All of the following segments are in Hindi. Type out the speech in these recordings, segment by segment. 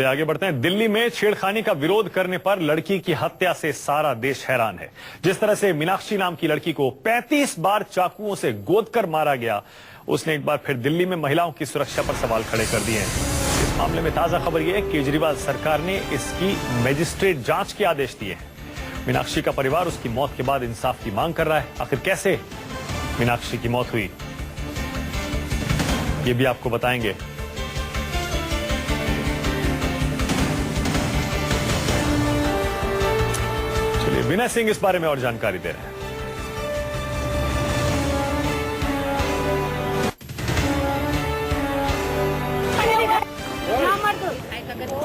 चलिए आगे बढ़ते हैं। दिल्ली में छेड़खानी का विरोध करने पर लड़की की हत्या से सारा देश हैरान है। जिस तरह से मीनाक्षी नाम की लड़की को 35 बार चाकुओं से गोद कर मारा गया, उसने एक बार फिर दिल्ली में महिलाओं की सुरक्षा पर सवाल खड़े कर दिए हैं। इस मामले में ताजा खबर यह है, केजरीवाल सरकार ने इसकी मजिस्ट्रेट जांच के आदेश दिए हैं। मीनाक्षी का परिवार उसकी मौत के बाद इंसाफ की मांग कर रहा है। आखिर कैसे मीनाक्षी की मौत हुई, ये भी आपको बताएंगे। चलिए विनय सिंह इस बारे में और जानकारी दे रहे हैं।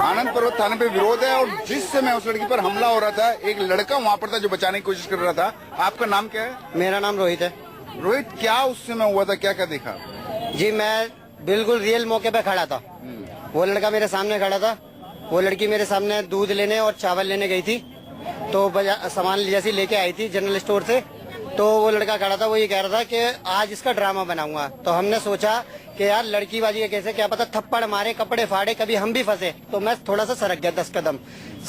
आनंद पर्वत थाने पे विरोध है और जिस समय उस लड़की पर हमला हो रहा था, एक लड़का वहाँ पर था जो बचाने की कोशिश कर रहा था। आपका नाम क्या है? मेरा नाम रोहित है। रोहित, क्या उस समय हुआ था, क्या क्या देखा? जी मैं बिल्कुल रियल मौके पे खड़ा था। वो लड़का मेरे सामने खड़ा था। वो लड़की मेरे सामने दूध लेने और चावल लेने गई थी, तो सामान जैसी लेके आई थी जनरल स्टोर से। तो वो लड़का खड़ा था, वो ये कह रहा था कि आज इसका ड्रामा बनाऊंगा। तो हमने सोचा कि यार लड़कीबाजी है, कैसे क्या पता थप्पड़ मारे, कपड़े फाड़े, कभी हम भी फंसे। तो मैं थोड़ा सा सरक गया 10 कदम।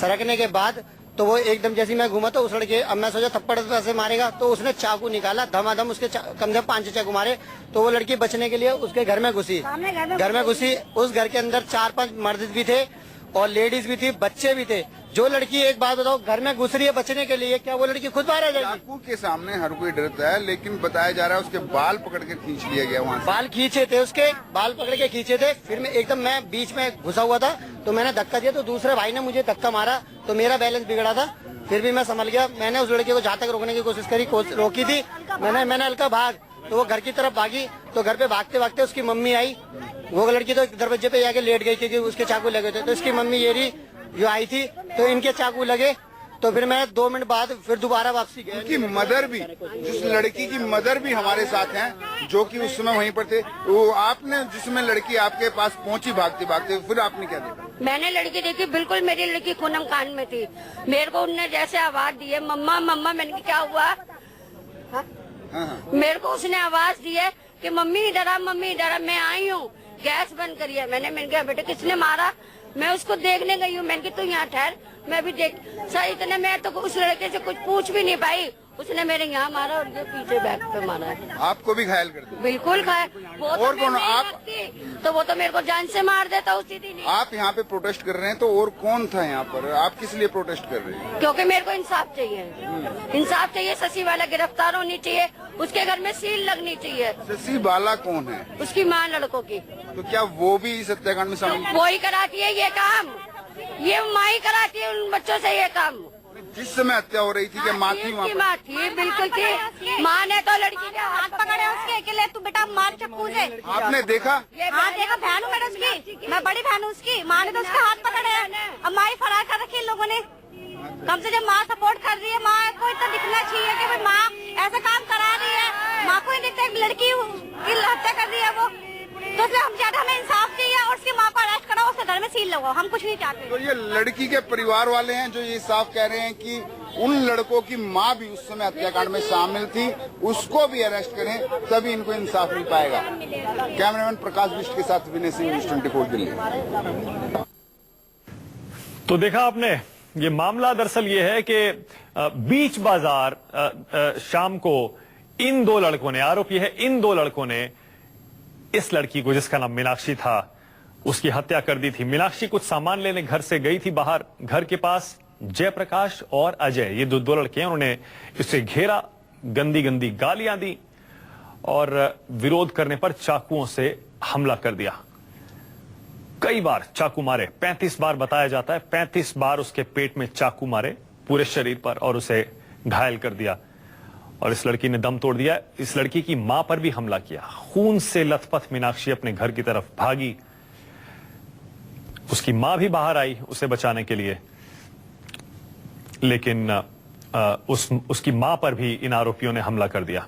सरकने के बाद तो वो एकदम जैसी मैं घूमा तो उस लड़के, अब मैं सोचा थप्पड़ ऐसे मारेगा, तो उसने चाकू निकाला, धमाधम उसके कम से 5 चाकू मारे। तो वो लड़की बचने के लिए उसके घर में घुसी। घर में घुसी, उस घर के अंदर 4-5 मर्द भी थे और लेडीज भी थी, बच्चे भी थे। जो लड़की, एक बात बताओ, घर में घुस रही है बचने के लिए, क्या वो लड़की खुद बाहर आ जाएगी? चाकू के सामने हर कोई डरता है, लेकिन बताया जा रहा है उसके बाल पकड़ के खींच लिया गया वहाँ से। बाल खींचे थे, उसके बाल पकड़ के खींचे थे। फिर मैं बीच में घुसा हुआ था, तो मैंने धक्का दिया, तो दूसरे भाई ने मुझे धक्का मारा, तो मेरा बैलेंस बिगड़ा था। फिर भी मैं संभल गया। मैंने उस लड़के को जहाँ तक रोकने की कोशिश करी, रोकी थी मैंने हल्का भाग, तो वो घर की तरफ भागी। तो घर पे भागते भागते उसकी मम्मी आई। वो लड़की तो दरवाजे पे जाके लेट गई क्योंकि उसके चाकू लगे थे। तो इसकी मम्मी ये रही जो आई थी, तो इनके चाकू लगे। तो फिर मैं 2 मिनट बाद फिर दोबारा वापसी गया। उनकी मदर भी, जिस लड़की की मदर भी हमारे साथ हैं, जो कि उस समय वहीं पर थे। वो आपने जिसमें लड़की आपके पास पहुंची भागते भागते, फिर आपने क्या देखा? मैंने लड़की देखी, बिल्कुल मेरी लड़की खूनम कान में थी। मेरे को उनने जैसे आवाज दी है, मम्मा मम्मा, मैंने कहा क्या हुआ? हाँ। मेरे को उसने आवाज दी है कि मम्मी इधर आ, मम्मी इधर आ। मैं आई हूँ, गैस बंद करिए। मैंने कहा बेटे किसने मारा? मैं उसको देखने गई हूँ। मैंने कहा तू यहाँ ठहर, मैं भी देख। सर इतने मैं तो उस लड़के से कुछ पूछ भी नहीं पाई। उसने मेरे यहाँ मारा और ये पीछे बैक पे मारा है। आपको भी घायल कर दिया? बिल्कुल घायल। वो और तो कौन? आप तो वो तो मेरे को जान से मार देता उसी दिन। आप यहाँ पे प्रोटेस्ट कर रहे हैं, तो और कौन था यहाँ पर? आप किस लिए प्रोटेस्ट कर रहे हैं? क्योंकि मेरे को इंसाफ चाहिए। इंसाफ चाहिए। शशि बाला गिरफ्तार होनी चाहिए, उसके घर में सील लगनी चाहिए। शशि बाला कौन है? उसकी माँ लड़कों की। तो क्या वो भी इस हत्याकांड में शामिल? वो ही कराती है ये काम, ये माँ ही कराती है उन बच्चों से ये काम। जिस समय हत्या हो रही थी, क्या माँ थी वहाँ पर? माँ थी, बिल्कुल थी। माँ ने तो लड़की के हाथ पकड़े उसके अकेले, तू बेटा मार चप्पू से। आपने देखा? हाँ देखा, बहन हूँ मैं उसकी, मैं बड़ी बहन हूँ उसकी। माँ ने तो उसके हाथ पकड़े हैं। अब माँ ही फरार कर रखी इन लोगों ने। कम से कम माँ सपोर्ट कर रही है। माँ को इतना दिखना चाहिए कि भाई माँ ऐसा काम करा रही है। माँ को ही दिखता है लड़की की हत्या कर रही है वो, तो इसलिए हम ज्यादा हमें इंसाफ चाहिए और उसकी माँ को अरेस्ट कराओ, उसके घर में सील लगाओ। हम कुछ नहीं चाहते। तो ये लड़की के परिवार वाले हैं जो ये साफ कह रहे हैं कि उन लड़कों की माँ भी उस समय हत्याकांड में शामिल थी, उसको भी अरेस्ट करें, तभी इनको इंसाफ मिल पाएगा। कैमरामैन प्रकाश बिष्ट के साथ विनय सिंह, न्यूज़ 24 दिल्ली। तो देखा आपने, ये मामला दरअसल ये है कि बीच बाजार शाम को इन 2 लड़कों ने, आरोप ये है इन 2 लड़कों ने इस लड़की को, जिसका नाम मीनाक्षी था, उसकी हत्या कर दी थी। मीनाक्षी कुछ सामान लेने घर से गई थी बाहर। घर के पास जयप्रकाश और अजय, ये 2 लड़के हैं, उन्होंने इसे घेरा, गंदी गंदी गालियां दी और विरोध करने पर चाकुओं से हमला कर दिया। कई बार चाकू मारे, 35 बार बताया जाता है। 35 बार उसके पेट में चाकू मारे पूरे शरीर पर और उसे घायल कर दिया और इस लड़की ने दम तोड़ दिया। इस लड़की की मां पर भी हमला किया। खून से लथपथ मीनाक्षी अपने घर की तरफ भागी। उसकी मां भी बाहर आई उसे बचाने के लिए, लेकिन उसकी मां पर भी इन आरोपियों ने हमला कर दिया।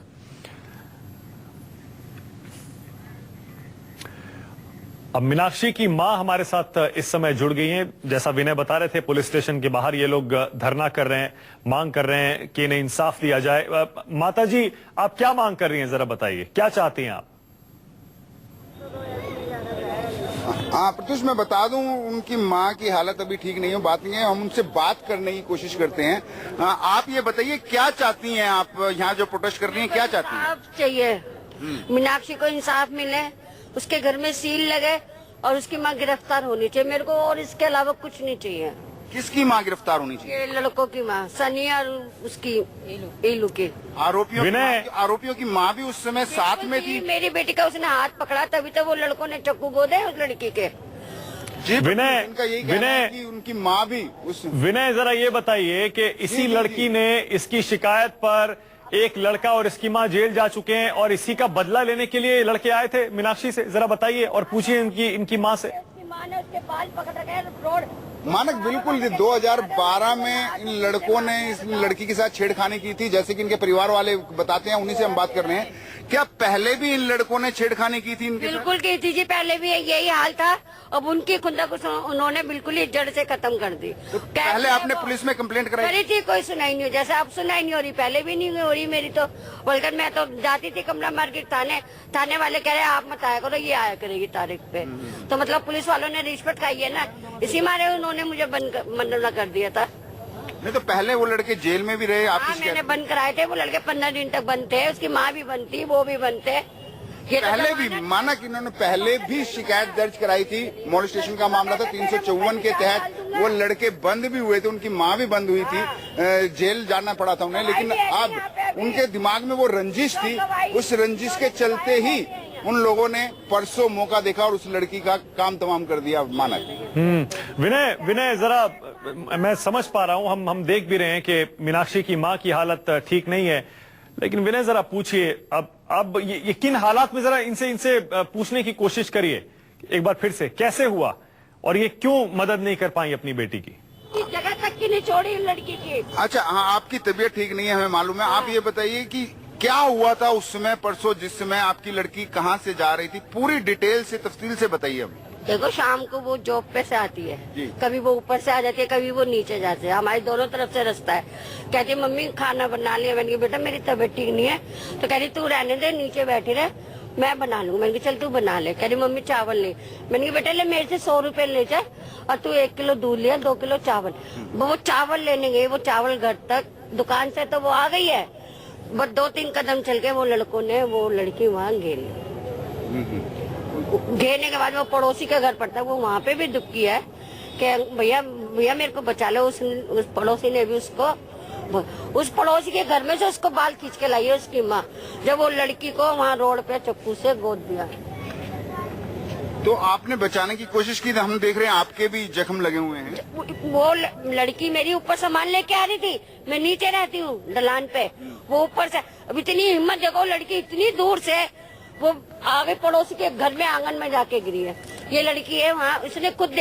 अब मीनाक्षी की मां हमारे साथ इस समय जुड़ गई हैं। जैसा विनय बता रहे थे, पुलिस स्टेशन के बाहर ये लोग धरना कर रहे हैं, मांग कर रहे हैं कि इन्हें इंसाफ दिया जाए। माता जी, आप क्या मांग कर रही हैं, जरा बताइए, क्या चाहती हैं आप? हाँ प्रत्युष, मैं बता दूं उनकी माँ की हालत अभी ठीक नहीं है, बात नहीं है, हम उनसे बात करने की कोशिश करते हैं। आप ये बताइए क्या चाहती हैं आप यहाँ जो प्रोटेस्ट कर रही हैं, क्या चाहती हैं? इंसाफ चाहिए, मीनाक्षी को इंसाफ मिले, उसके घर में सील लगे और उसकी माँ गिरफ्तार होनी चाहिए मेरे को, और इसके अलावा कुछ नहीं चाहिए। किसकी माँ गिरफ्तार होनी चाहिए? ये लड़कों की माँ सनी और उसकी इलू की। आरोपियों की माँ भी उस समय साथ में थी। मेरी बेटी का उसने हाथ पकड़ा, तभी तो वो लड़कों ने चक्कू गोदे उस लड़की के। जी विनय, उनका यही कहना है कि उनकी माँ भी उस। विनय जरा ये बताइए कि इसी लड़की ने इसकी शिकायत पर एक लड़का और इसकी मां जेल जा चुके हैं और इसी का बदला लेने के लिए लड़के आए थे मीनाक्षी से, जरा बताइए और पूछिए इनकी मां से। माँ ने उसके बाल पकड़ रखे रोड। मानक बिल्कुल 2012 में इन लड़कों ने इस लड़की के साथ छेड़खानी की थी, जैसे कि इनके परिवार वाले बताते हैं, उन्हीं से हम बात कर रहे हैं। क्या पहले भी इन लड़कों ने छेड़खानी की थी इनके साथ? बिल्कुल की थी जी, पहले भी यही हाल था। अब उनकी खुदा को उन्होंने बिल्कुल ही जड़ से खत्म कर दी। तो पहले आपने पुलिस में कंप्लेंट कराई? करी थी, कोई सुनाई नहीं हो, जैसे अब सुनाई नहीं हो रही, पहले भी नहीं हो रही मेरी तो। बल्कि मैं तो जाती थी कमला मार्केट थाने वाले कह रहे आप मत आया करो, ये आया करेगी तारीख पे। तो मतलब पुलिस वालों ने रिश्वत खाई है ना, इसी मारे उन्होंने मुझे बंद कर दिया था। नहीं तो पहले वो लड़के जेल में भी रहे आपकी हाँ, मैंने शिकायत? बंद कराए थे, वो लड़के 15 दिन तक बंद थे, उसकी माँ भी बंद थी, वो भी बंद थे। ये तो पहले भी माना कि इन्होंने पहले भी शिकायत दर्ज कराई थी, मोलेस्टेशन का मामला था 354 के तहत। वो लड़के बंद भी हुए थे, उनकी माँ भी बंद हुई थी, जेल जाना पड़ा था उन्हें। लेकिन अब उनके दिमाग में वो रंजिश थी, उस रंजिश के चलते ही उन लोगों ने परसों मौका देखा और उस लड़की का काम तमाम कर दिया। मानक विनय जरा मैं समझ पा रहा हूं, हम देख भी रहे हैं कि मीनाक्षी की मां की हालत ठीक नहीं है, लेकिन विनय जरा पूछिए अब ये किन हालात में, जरा इनसे पूछने की कोशिश करिए एक बार फिर से, कैसे हुआ और ये क्यों मदद नहीं कर पाई अपनी बेटी की? जगह तक की नहीं छोड़ी लड़की की। अच्छा हाँ, आपकी तबीयत ठीक नहीं है हमें मालूम है। आप ये बताइए कि क्या हुआ था उस समय परसों, जिस समय आपकी लड़की कहाँ से जा रही थी? पूरी डिटेल से तफसील से बताइए हमें। देखो शाम को वो जॉब पे से आती है, जी। कभी वो ऊपर से आ जाती है, कभी वो नीचे जाते हैं, हमारी दोनों तरफ से रास्ता है। कहती मम्मी खाना बना लिया, मैंने कहा बेटा मेरी तबीयत ठीक नहीं है, तो कह रही तू रहने दे, नीचे बैठी रहे, मैं बना लूँ। मैंने कहा चल तू बना ले। कह रही मम्मी चावल ले। मैंने कहा बेटा ले मेरे से 100 रुपए ले जाए और तू 1 किलो दूध लिया, 2 किलो चावल। वो चावल लेने गई, वो चावल घर तक, दुकान से तो वो आ गई है, बस 2-3 कदम चल के वो लड़कों ने वो लड़की वहाँ घेर ली। घेरने के बाद वो पड़ोसी के घर पड़ता है, वो वहाँ पे भी दुखी है कि भैया मेरे को बचा लो। उस पड़ोसी ने भी उस पड़ोसी के घर में से उसको बाल खींच के लाई है उसकी माँ, जब वो लड़की को वहाँ रोड पे चक्कू से गोद दिया। तो आपने बचाने की कोशिश की, हम देख रहे हैं आपके भी जख्म लगे हुए हैं। वो लड़की मेरी ऊपर सामान लेके आ रही थी, मैं नीचे रहती हूँ दलान पे, वो ऊपर से, अब इतनी हिम्मत देखो, लड़की इतनी दूर से वो आगे पड़ोसी के घर में आंगन में जाके गिरी है। ये लड़की है वहाँ, उसने खुद